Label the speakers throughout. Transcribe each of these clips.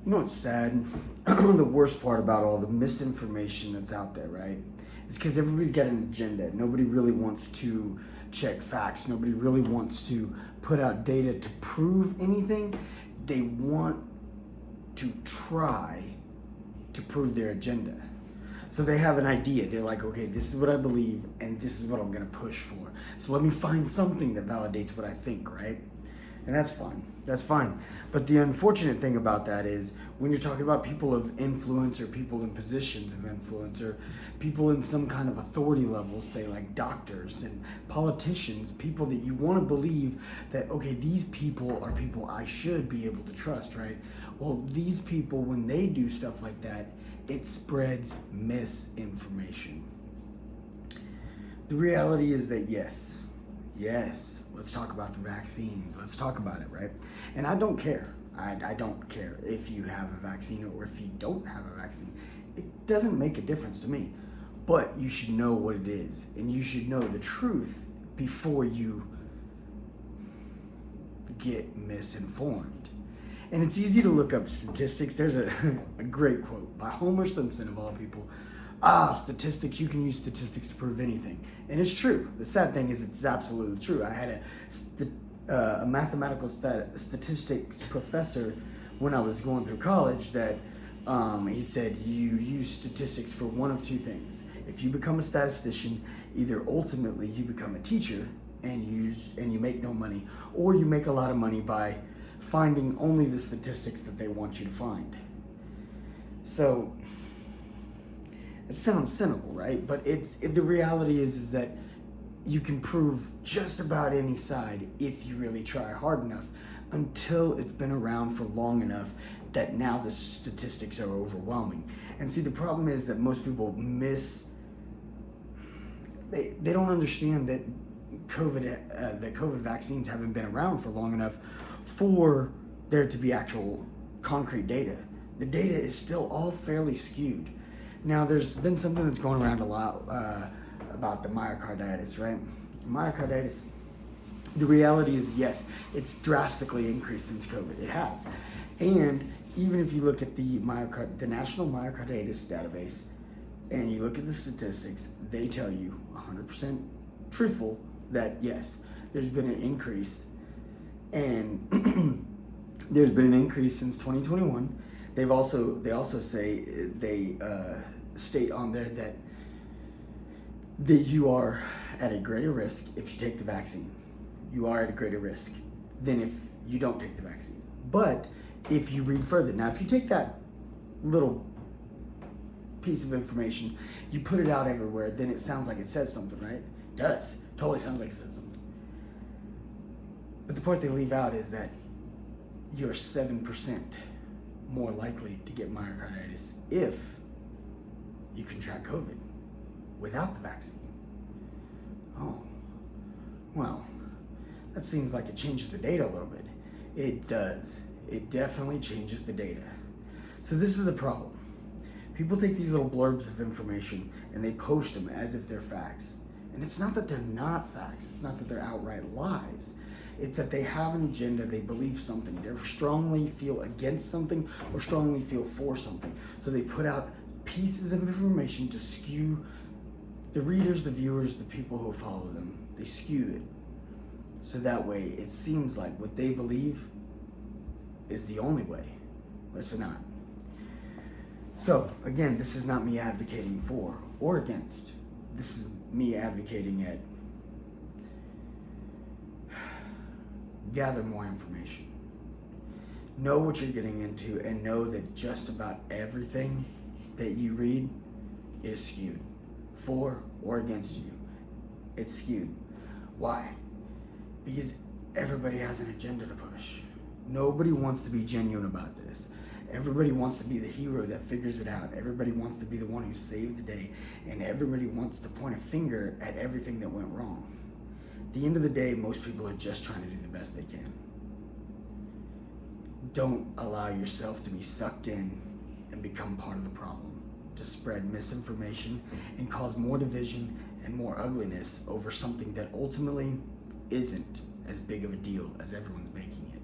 Speaker 1: You know what's sad? The worst part about all the misinformation that's out there, right? Is because everybody's got an agenda. Nobody really wants to check facts. Nobody really wants to put out data to prove anything. They want to try to prove their agenda. So they have an idea. They're like, okay, this is what I believe, and this is what I'm going to push for. So let me find something that validates what I think, right? And that's fine. That's fine. But the unfortunate thing about that is when you're talking about people of influence or people in positions of influence or people in some kind of authority level, say like doctors and politicians, people that you want to believe that, okay, these people are people I should be able to trust, right? Well, these people, when they do stuff like that, it spreads misinformation. The reality is that yes, let's talk about the vaccines. Let's talk about it, right? And I don't care. I don't care if you have a vaccine or if you don't have a vaccine. It doesn't make a difference to me. But you should know what it is, and you should know the truth before you get misinformed. And it's easy to look up statistics. There's a great quote by Homer Simpson, of all people. Statistics, you can use statistics to prove anything. And it's true. The sad thing is it's absolutely true. I had a mathematical statistics professor when I was going through college that he said you use statistics for one of two things. If you become a statistician, either ultimately you become a teacher and you make no money, or you make a lot of money by finding only the statistics that they want you to find. So it sounds cynical, right? But the reality is that you can prove just about any side if you really try hard enough, until it's been around for long enough that now the statistics are overwhelming. And see, the problem is that most people they don't understand that the COVID vaccines haven't been around for long enough for there to be actual concrete data. The data is still all fairly skewed. Now, there's been something that's going around a lot about the myocarditis, right? Myocarditis, the reality is, yes, it's drastically increased since COVID. It has. And even if you look at the National Myocarditis Database, and you look at the statistics, they tell you 100% truthful that, yes, there's been an increase. And there's been an increase since 2021. They also say they state on there that you are at a greater risk if you take the vaccine. You are at a greater risk than if you don't take the vaccine. But if you read further, now if you take that little piece of information, you put it out everywhere, then it sounds like it says something, right? It does. Totally sounds like it says something. But the part they leave out is that you're 7% more likely to get myocarditis if you contract COVID without the vaccine. Oh, well, that seems like it changes the data a little bit. It does. It definitely changes the data. So this is the problem. People take these little blurbs of information and they post them as if they're facts. And it's not that they're not facts. It's not that they're outright lies. It's that they have an agenda, they believe something, they strongly feel against something or strongly feel for something. So they put out pieces of information to skew the readers, the viewers, the people who follow them. They skew it. So that way it seems like what they believe is the only way, but it's not. So again, this is not me advocating for or against. This is me advocating at gather more information. Know what you're getting into and know that just about everything that you read is skewed. For or against you. It's skewed. Why? Because everybody has an agenda to push. Nobody wants to be genuine about this. Everybody wants to be the hero that figures it out. Everybody wants to be the one who saved the day. And everybody wants to point a finger at everything that went wrong. At the end of the day, most people are just trying to do the best they can. Don't allow yourself to be sucked in and become part of the problem, to spread misinformation and cause more division and more ugliness over something that ultimately isn't as big of a deal as everyone's making it.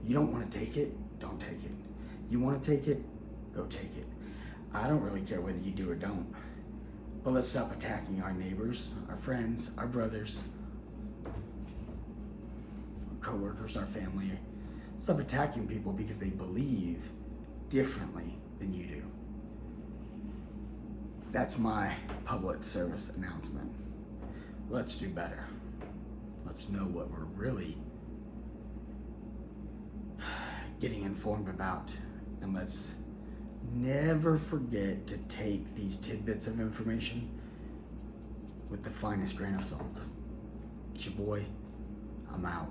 Speaker 1: You don't want to take it, don't take it. You want to take it? Go take it. I don't really care whether you do or don't. But let's stop attacking our neighbors, our friends, our brothers, our coworkers, our family. Stop attacking people because they believe differently than you do. That's my public service announcement. Let's do better. Let's know what we're really getting informed about. And let's never forget to take these tidbits of information with the finest grain of salt. It's your boy. I'm out.